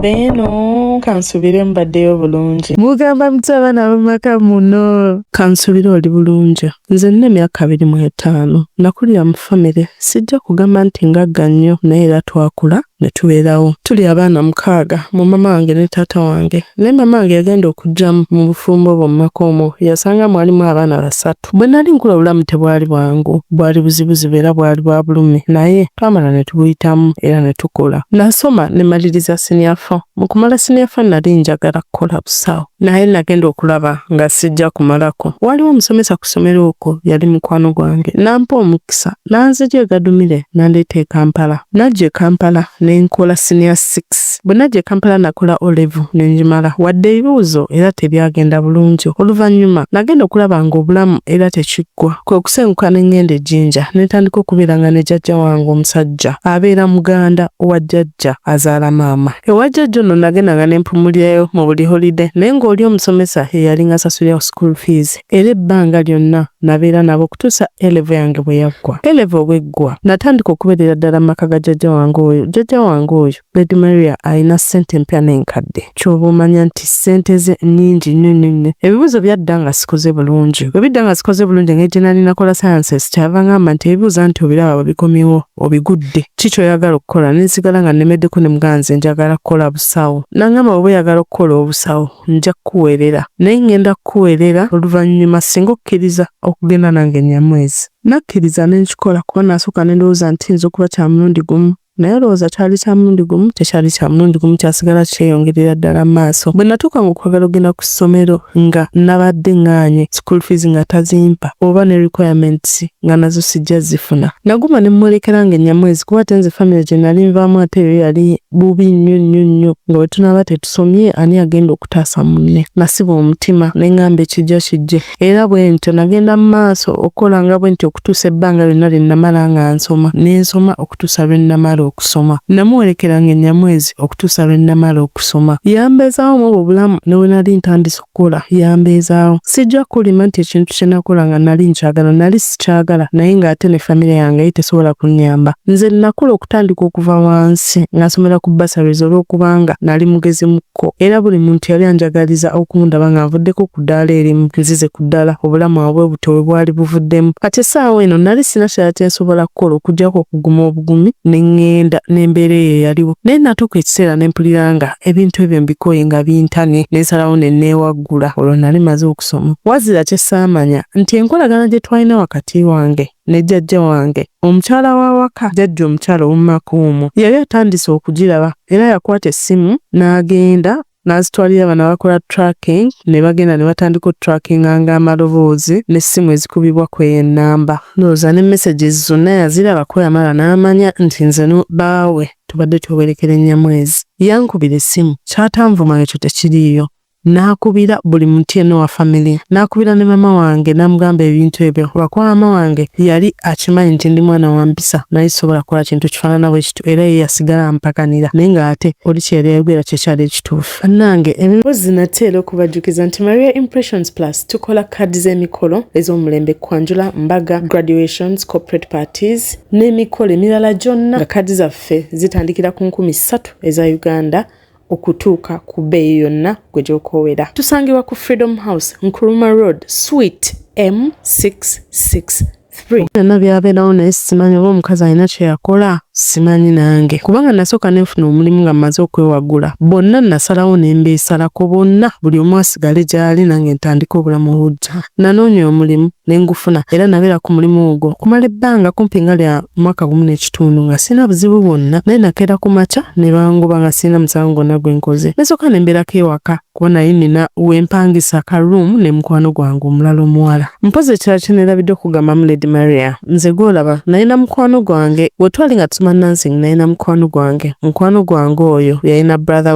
Beno kansubire mbaddeyo bulungi. Mugamba mutaba mumaka muno. Kansubire oli bulungi. Nze nina emyaka 25. Nakulira mu famire. Sijja kugamba nti ngagga nnyo naye era twakula ne tubeerawo. Tuli abaana 6 mu mama wange ne taata wange. Ne mama wange yagenda okujja mu bufumbo bw'omumaka omwo. Yasanga mwalimu abaana 3. Bwe nali nkula obulamu tebwali bwangu. Bwali buzibuzibu era bwali bwa bulumi. Naye twamala ne tubuyitamu era ne tukola. Nasoma ne maliriza senior 4. Mu kumala senior 4 nali njagala kukola busawo. Naye nagenda okulaba nga sijja kumalako. Waliwo omusomesa ku ssomero okwo yali mukwano gwange. Nampa omukisa. Nanzija e Gadumire nandeeta e Kampala. Najja e Kampala ne nkola senior 6. Bwe najja e Kampala nakola O-level ne njimala. Wadde ebibuuzo era tebyagenda bulungi. Oluvannyuma nagenda okulaba nga obulamu era tekiggwa. Kwe kusenguka ne ngenda e Jinja ne ntandika okubeeranga ne jjajja wange omusajja abeera muganda owa jjajja azaala maama. Ewa jjajja ono nagendanga ne mpumulirayo mu buli holiday naye ng'oli omusomesa eyali ngasasulira school fees. Era ebbanga lyonna nabeera nabo okutuusa A-level yange bwe yaggwa. A-level bweggwa natandika okubeerera ddala mu maka ga jjajja wange oyo. Jjajja wange oyo Lady Maria alina ssente empya n'enkadde. Ky'oba omanya nti ssente ze nnyingi nnyo. Ebibuuzo byadda nga sikoze bulungi. Bwe bidda nga sikoze bulungi engeri gye nali nakola sciences kyava ngamba nti ebibuuza nti obiraba babikomyewo obigudde. Ki ky'oyagala okukola? Ne nsigala nga nnemeddeko ne muganze njagala kukola busawo. N'angamba bw'oba oyagala okukola obusawo nja kukuweerera. Naye ngenda kukuweerera oluvannyuma singa okkiriza okugenda nange Nnyamwezi. Nakkiriza ne nkikola kuba nasooka ne ndowooza nti nza okuba kya mulundi gumu. Naye olowooza kyali kya mulundi gumu, tekyali kya mulundi gumu, kyasigala kyeyongerera ddala mu maaso. Bwe natuuka mu kwagala ogenda ku ssomero nga nabadde ŋŋaanye school fees nga tazimpa oba ne requirements nga nazo sijja zifuna. Naguma ne mwolekera Nnyamwezi kuba ate nze famire gye nali nvaamu ate eyo yali bubi nnyo nga bwe tunaaba tetusomye ani agenda okutaasa munne. Nasiba omutima ne ŋŋamba ekijja kijje. Era bwe ntyo nagenda mu maaso okukola nga bwe ntyo okutuusa ebbanga lyonna lye namala nga nsoma. Ne nsoma okutuusa lwe namala okusoma. Namuwerekeranga Nnyamwezi okutuusa lwe namala okusoma. Yambeezaawo mu obulamu ne bwe nali ntandise okukola yambeezaawo. Sijja kulima nti ekintu kye nakola nga nali nkyagala, nali sikyagala naye ng'ate ne famire yange tesobola kunnyamba. Nze nakula okutandika okuva wansi nga nsomera ku bursaries olw'okubanga nali mugezi mukko. Era buli muntu yali anjagaliza okundaba nga nvuddeko ku ddaala erimu nzize ku ddaala obulamu bwe butyo bwe bwali buvuddemu. Kati essaawa eno nali sina kirala kye nsobola kukola okuggyako okuguma obugumi ngenda n'embeera eyo yaliwo. Naye natuuka ekiseera ne mpulira nga ebintu ebyo mbikoye nga bintane ne nsalawo ne neewaggula. Olwo nali maze okusoma. Wazira kye saamanya nti enkolagana gye twalina wakati wange ne jjajja wange omukyala wa waka, jjajja omukyala ow'omumaka omwo yali atandise okugiraba era yakwata essimu n'agenda n'azitwalira bano abakola tracking ne bagenda ne batandika otrackinga amaloboozi n'essimu ezikubibwa kw'ennamba. Ndowooza ne messages zonna yaziraba ko yamala n'amanya nti nze baawe tubadde twewerekera Nnyamwezi. Yankubira essimu kyatanvuma ekyo tekiriiyo. N'akubira buli muntu yenna wa family. N'akubira ne mama wange n'amugamba ebintu ebyo. Lwakuba mama wange yali akimanyi nti ndi mwana wa mpisa naye sobola kukola kintu kifaanana bwe kityo era ye yasigala ampakanira. Naye ng'ate oli kye yali ayogera kye kyali ekituufu. Bannange emboozi nateera okubajjukiza nti Maria Impressions Plus tukola kaadi z'emikolo ez'omulembe kwanjula, mbaga, graduations, corporate parties n'emikolo emirala gyonna nga kaadi zaffe zitandikira ku 3,000 eza Uganda okutuuka ku bbeeyi yonna gwe gy'okoowera. Tusangibwa ku Freedom House, Nkrumah Road, Suite M663. Byonna byabeerawo naye simanyi oba omukazi alina kye yakola, simanyi nange. Kubanga nasooka nenfuna omulimu nga mmaze okwewagula. Bonna nasalawo ne mbeesalako bonna buli omu asigale gy'ali nange ntandika obulamu obujja. Nanoonya omulimu ne ngufuna era nabeera ku mulimu ogwo kumala ebbanga kumpi nga lya mwaka gumu n'ekitundu nga sina buzibu bwonna. Naye nakeera ku makya ne bangoba nga sina musango gwonna gwe nkoze. Nasooka ne mbeerako ewaka kuba naye nina wempangisa ka room ne mukwano gwange omulala omuwala. Mpozi ekirala kye neerabidde okugambamu Lady Maria, nze gw'olaba nalina mukwano gwange we twali nga tusoma nursing, nalina mukwano gwange. Mukwano gwange oyo yalina brother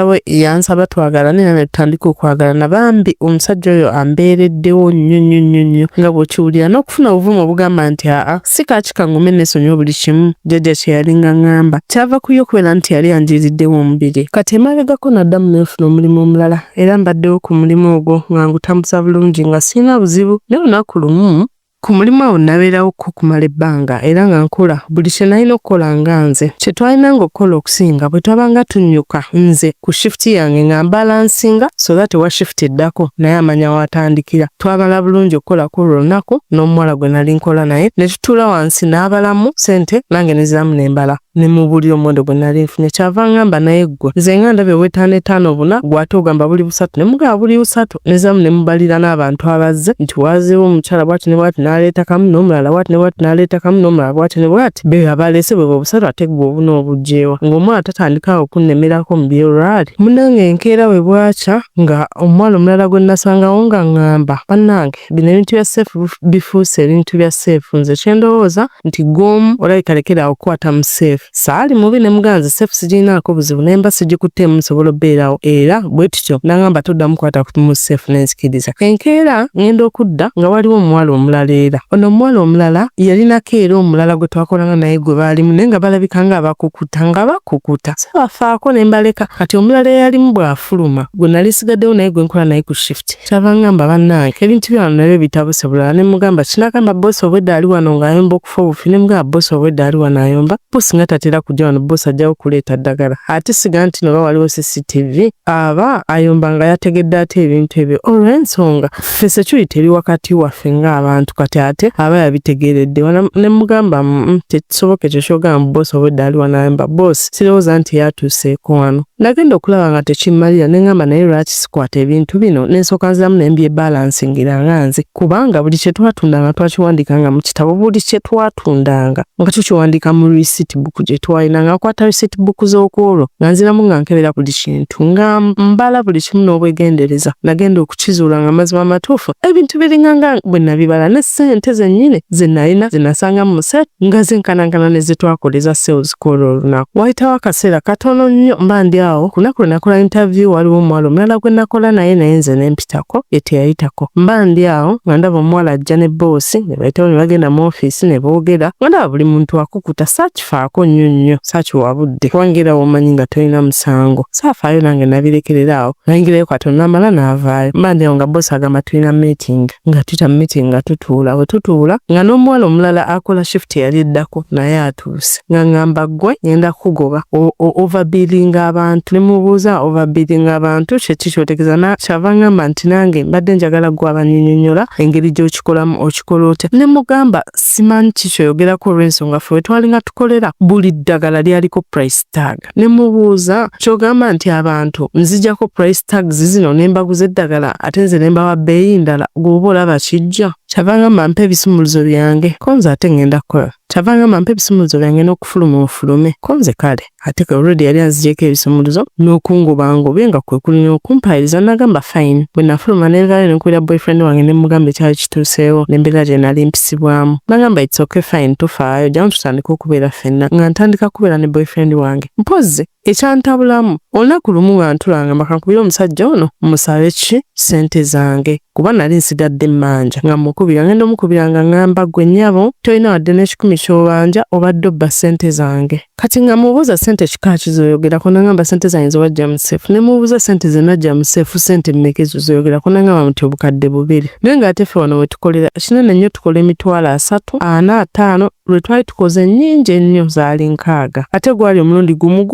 we yansaba twagalane ne tutandika okwagalana. Bambi omusajja oyo ambeereddewo nnyo nga bw'okiwulira n'okufuna obuvumu obugamba nti si kaaki kangume n'esonyiwa buli kimu jjajja kye yalinga ngamba. Kyava kuyo okubeera nti yali yanjiriddewo omubiri. Kati emabegako naddamu n'enfuna omulimu omulala era mbaddewo ku mulimu ogwo nga ngutambuza bulungi nga sirina buzibu. Ne lunaku lumu ku mulimu awo nabeerawo kumala ebbanga era nga nkola buli kye nalina okukola nga nze kye twalinanga okukola okusinga bwe twabanga tunnyuka nze ku shifuti yange nga mbalansinga so that wa shifuti eddako naye amanya watandikira twabala bulungi okukola ku lunaku n'omuwala gwe nali nkola naye ne tutuula wansi n'abalamu ssente nange neziramu nembala ne mu buli omuwendo gwe nali nfunye kyava ngamba naye ggwe nze nga ndabye w'etaano buna gw'ate ogamba buli busatu ne mugaba buli busatu neziramu ne mubalira n'abantu abazze nti wazeewo omukyala bw'ati ne bw'ati n'aleeta kamu n'omulala bw'ati ne bw'ati n'aleeta kamu n'omulala bw'ati ne bw'ati be abaleese bwe busatu ate gwe obuna obugyewa ng'omwana tatandikawo okunnemerako mu byolwali munnange enkeera we bwakya nga omuwala omulala gwe nasangawo nga ŋŋamba bannange bino ebintu bya seefu bifuuse ebintu bya seefu nze kye ndowooza nti gw'omu olabika lekera okukwata mu seefu saali mubi ne muganze seefu sigirinaako buzibu naye mba sigikuttemu nsobola obbeerawo era bwe tutyo nangamba toddamu kwata mu seefu nenzikiriza enkeera ngenda okudda nga waliwo omuwala omulala era ono omuwala omulala yalinako era omulala gwe twakolanga naye gwe baalimu naye nga balabika nga bakukuta sebafaako ne mbaleka kati omulala eyalimu bw'afuluma gwe nali sigaddewo naye gwe nkola naye ku shifuti kyava ngamba bannange ebintu byano nabyo bitabuse bulala ne mugamba kinagamba boosi obwedda ali wano ng'ayomba okufa obufi ne mugamba boosi obwedda ali wano ayomba boosi nga tatera kujja wano boosi ajjawo kuleeta ddagala ate siga nti noba waliwo CCTV aba ayomba nga yategedde ate ebintu ebyo olw'ensonga ffe security eri wakati waffe ng'abantu kati ate aba yabitegeeredde ne mugamba tekisoboka ekyo kyogamba boosi obwedda ali wano ayomba boosi sirowooza nti yatuuseeko wano nagenda okulaba nga tekimmalira ne ngamba naye lwaki sikwata ebintu bino n'ensooka nziramu ne mbyebalansingira nga nze kubanga buli kye twatundanga twakiwandiikanga mu kitabo buli kye twatundanga nga tukiwandiika mu receipt book gye twalina nga nkwata receipt book z'okwolwo nga nziramu nga nkebera buli kintu nga mbala buli kimu n'obwegendereza nagenda okukizuula nga mazima amatuufu ebintu biringa nga bwe nabibala ne ssente zennyini ze nalina ze nasanga mu set nga zenkanankana ne ze twakoleza sales call olunaku wayitawo akaseera katono nnyo mba ndi awo ku lunaku lwe nakola interview waliwo omuwala omulala gwe nakola naye nze ne mpitako ye teyayitako mba ndi awo nga ndaba omuwala ajja ne boosi ne bayitawo ne bagenda mu ofiisi ne boogera nga ndaba buli muntu akukuta saakifaako nnyo saakiwabudde kubanga womanyi nga tolina musango saafaayo nange nabirekerera awo nayingirayo katono namala n'avaayo mba ndi awo nga boosi agamba tulina meeting nga tuyita mu meeting nga tutuula bwe tutuula nga n'omuwala omulala akola shift yali eddako naye atuuse nga ngamba ggwe ngenda kugoba overbillinga abantu ne mubuuza overbillinga abantu kyeki kyotegeeza kyava ngamba nti nange mbadde njagala gwe abannyonyola engeri gy'okikolamu okikola otya ne mugamba simanyi kikyoyogerako olw'ensonga ffe we twalinga tukolera buli ddagala lyaliko price tag ne mubuuza kyogamba nti abantu nzijjako price tags zino ne mbaguza eddagala ate nze ne mbawa bbeeyi ndala gw'oba olaba kijja kyava ngamba mpa ebisumuluzo byange ko nze ate ngenda kukola kyava ngamba mpa ebisumuluzo byange n'okufuluma ofulume ko nze kale ate already yali anzigyeko ebisumuluzo n'okungobangobye nga kwe kulina okumpayiriza nagamba fine bwe nafuluma nenvaayo nenkuira boyfriend wange ne mugamba ekyali kituuseewo n'embeera gye nali mpisibwamu nagamba it's okay fine tufaayo jjamu tutandika okubeera ffenna nga ntandika kubeera ne boyfriend wange mpozze ekyantabulamu olunaku lumu nga ntulanga makankubira omusajja ono musabe ki ssente zange kuba nali nsigadde mmanja nga mukubira ngenda omukubira nga ngamba gwe nnyabo tolina wadde n'ekikumi ky'obanja obadde obba ssente zange kati nga mubuuza ssente kika kizoyogerako nagamba ssente zange zewajja mu seefu ne mubuuza ssente ze najja mu seefu ssente mmeka ezo zoyogerako nagamba muti obukadde 2 naye nga ate ffe wano we tukolera kinene nnyo tukola emitwalo 3 4 5 lwe twali tukoze nnyingi ennyo zaali 6 ate gwali omulundi gumu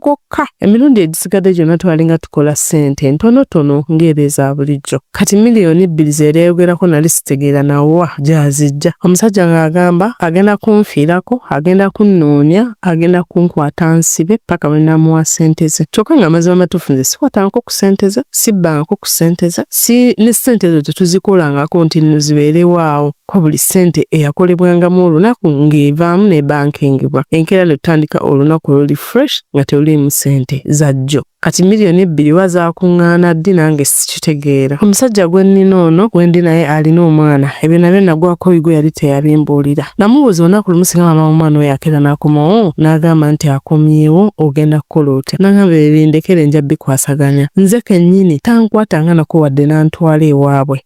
gwokka emirundi egisigadde gyonna twalinga tukola ssente ntonotono ng'era eza bulijjo kati miliyoni 2 zeereyogerako nali sitegeera nawa gyazijja omusajja ng'agamba agenda kunfiirako agenda kunnoonya agenda kunkwata nsibe paka bwe namuwa ssente ze kyokka nga amazima amatuufu nze sikwatangako ku ssente ze sibbangako ku ssente ze si ne ssente ezo tetuzikolangako nti nno zibeerewaawo kwa buli ssente eyakolebwangamu olunaku ng'evaamu ne bankingibwa enkeera ne tutandika olunaku oluli fresh nga teruliimu ssente zajjo kati miliyoni 2 wazaakuŋŋaana ddi nange sikitegeera omusajja gwe nnina ono gwe ndi naye alina omwana ebyo nabyo nagwako igwe yali teyabimbuulira namubuuza olunaku lumu singa mama omwana oyo akeera n'akomawo n'agamba nti akomyewo ogenda kukola otya nagamba ebindekere nja bikwasaganya nze kennyini tankwatanga nako wadde n'antwala ewaabwe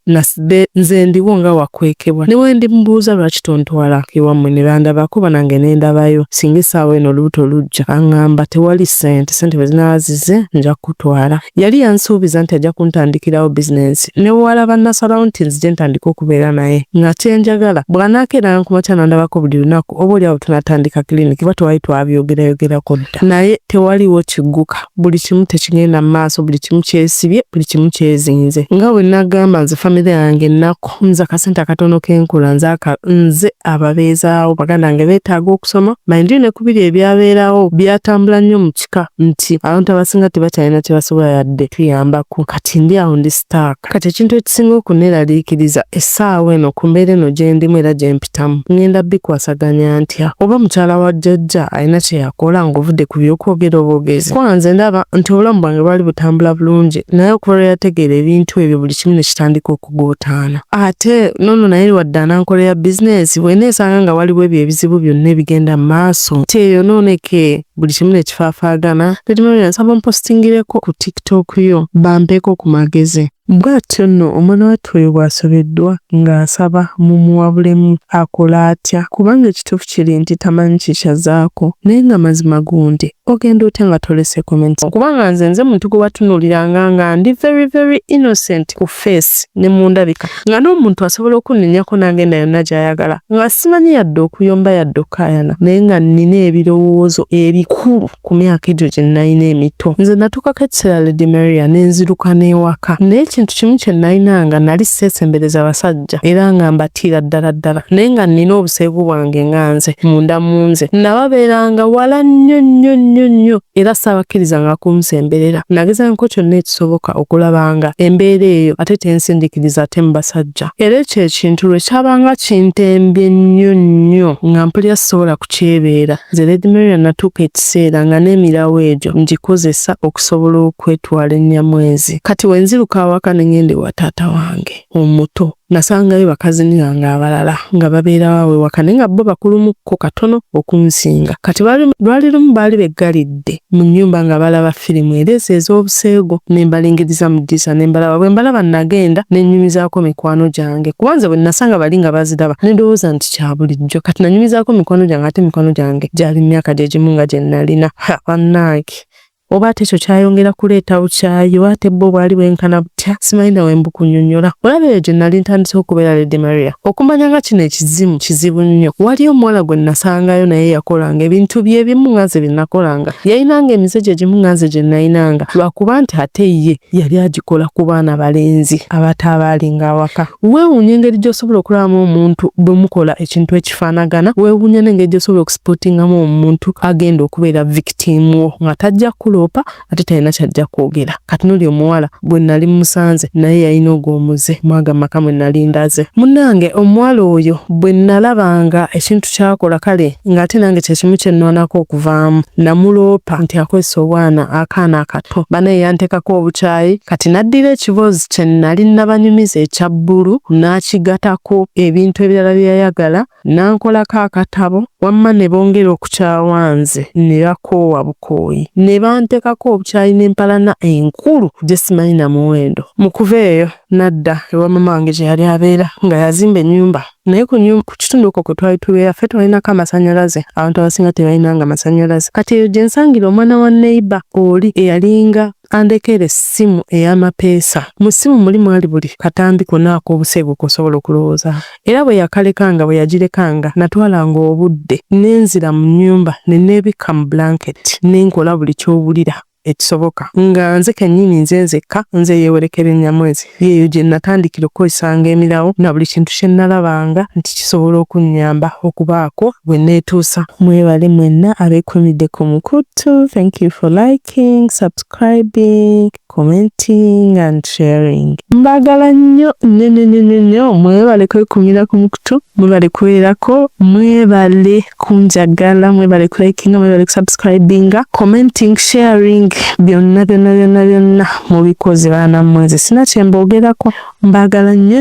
nze ndiwo nga wakwekebwa ne we ndimubuuza lwaki tontwala ewammwe ne bandabako banange ne ndabayo singa essaawa eno olubuto lujja aŋŋamba tewali ssente bwe zinaazize nja kutwala. Yali yansuubiza nti ajja kuntandikirawo business. Ne muwala banna surroundings gye ntandika okubeera naye. Nga kyenjagala bw'anaakeeranga ku makya n'andabako buli lunaku oba oliawo tunatandika clinic ba twali twabyogerako dda. Naye tewaliwo kigguka. Buli kimu tekigenda mu maaso, buli kimu kyesibye, buli kimu kyezinze. Nga bwe nagamba nze famire yange ennaku, nze akasente akatono k'enkula nze ababeezaawo baganda bange beetaaga okusoma. Mind you ne kubiri ebyabeerawo byatambula nnyo mu kika nti abantu abasinga tebakyalina kye basobola yadde tuyambako. Kati ndi awo ndi staaka. Kati ekintu ekisinga okuneeraliikiriza essaawa eno ku mbeera eno gye ndimu era gye mpitamu ngenda bikwasaganya ntya oba mukyala wa jjajja alina kye yakola ng'ovudde ku by'okwogera obwogezi. Kuba nze ndaba nti obulamu bwange bwali butambula bulungi naye okuva lwe yategeera ebintu ebyo buli kimu ne kitandika okugootaana. Ate nono naye wadde anankolera bizinesi bw'eneesanga nga waliwo ebyo ebizibu byonna ebigenda mu maaso ti eyonooneke buli kimu ne kifaafaagana. Tetimanya nsaba mpostingireko ku TikTok yo bampeeko ku magezi. Bw'atyo nno omwana wattu oyo bw'asobeddwa ng'asaba mumuwabulemu akola atya kubanga ekituufu kiri nti tamanyi kikyazaako naye nga mazima gundi ogenda otya nga tolese comments. Kubanga nze muntu gwe watunuuliranga nga ndi very innocent ku face ne mu ndabika nga n'omuntu asobola okunnenyako n'agenda yonna gy'ayagala nga simanyi yadde okuyomba yadde okkaayana naye nga nnina ebirowoozo ebikulu ku myaka egyo gye nnalina emito. Nze natuukako ekiseera Lady Maria ne nziruka n'ewaka naye ekintu kimu kye nalina nga nali seesembereza abasajja era nga mbatiira ddala naye nga nina obuseebu bwange nga nze munda mu nze nababeeranga wala nnyo era saabakkirizanga kunsemberera. Nagezangako kyonna ekisoboka okulabanga embeera eyo ate tensindikiriza ate mu basajja. Era ekyo ekintu lwe kyabanga kintembye nnyo nga mpulira sisobola kukyebeera. Nze Lady Maria natuuka ekiseera nga n'emirawo egyo ngikozesa okusobola okwetwala ennyamwezi. Kati wenziruka awaka ne ngende wa taata wange omuto nasangayo bakaziniranga abalala nga babeera waawe waka naye nga bo bakulumukko katono okunsinga. Kati lwali lumu baali beggalidde mu nnyumba nga balaba firimu era ez'obuseego ne mbalingiriza mu ddiisa ne mbalaba. Bwe mbalaba nagenda ne nnyumizaako mikwano gyange kuba nze bwe nasanga bali nga baziraba ne ndowooza nti kya bulijjo. Kati nanyumizaako mikwano gyange ate mikwano gyange gyali myaka gye gimu nga gye nalina. Bannange oba ate ekyo kyayongera kuleeta bukyayi ate bo bwali bwenkana butya simanyi nawe mbukunnyonnyola. Olaba eyo gye nali ntandise okubeera Lady Maria okumanya nga kino ekizimu kizibu nnyo. Waliyo omuwala gwe nasangayo naye yakolanga ebintu bye bimu nga nze bye nakolanga. Yalinanga emize gye gimu nga nze gye nalinanga lwakuba nti ate ye yali agikola ku baana balenzi abato abaalinga awaka. Weewuunya engeri gy'osobola okulabamu omuntu bwe mukola ekintu ekifaanagana. Weewuunya n'engeri gy'osobola okusipotingamu omuntu agenda okubeera victim wo nga tajja kulopa ate talina kyajja kwogera. Kati noli omuwala bwe nali musanze naye yalina ogw'omuze mwaga maka mwe nali ndaze. Munnange omuwala oyo bwe nalabanga ekintu kyakola kale ng'ate nange kye kimu kye nnwanako okuvaamu namuloopa nti akozesa obwana akaana akato banaye yanteekako obukyayi. Kati naddira ekiboozi kye nali nabanyumiza ekya bbulu n'akigatako ebintu ebirala bye yayagala n'ankolako akatabo wamma ne bongera okukyawanze ne bakoowa bukooyi ne banteekako obukyayi n'empalana enkulu gye simanyi na muwendo. Mu kuva eyo nadda ewa mama wange gye yali abeera nga yazimba ennyumba naye ku kitundu okwo kwe twali tubeera ffe twalinako amasannyalaze abantu abasinga tebalinanga masannyalaze. Kati eyo gye nsangira omwana wa neighbor oli eyalinga andekera essimu ey'amapeesa. Mu ssimu muli mwali buli katambi konna ak'obuseego k'osobola okulowooza. Era bwe yakalekanga bwe yagirekanga natwalanga obudde nenzira mu nnyumba ne neebikka mu blanket nenkola buli ky'owulira ekisoboka nga nze kennyini nzekka nze Twewerekerenga mwezi yeeyo gye natandikira okukozesanga emirawo na buli kintu kye nalabanga nti kisobola okunnyamba okubaako bwe neetuusa. Mwebale mwenna abeekumidde ku mukutu. Thank you for liking, subscribing, commenting and sharing. Mbagala nnyo nnyo. Mwebale kwekumira ku mukutu, mwebale kubeerako, mwebale kunjagala, mwebale kulikinga, mwebale kusubscribinga, commenting, sharing, byonna mubikoze baana mwezi. Sina kye mbogerako. Mbagala nnyo.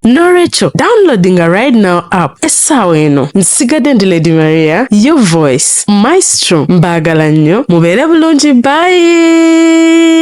Norecho downloading right now app essaawa eno nsigadde ndi Lady Maria, your voice, Maestro. Mbagala nnyo mubeere bulungi. Bye.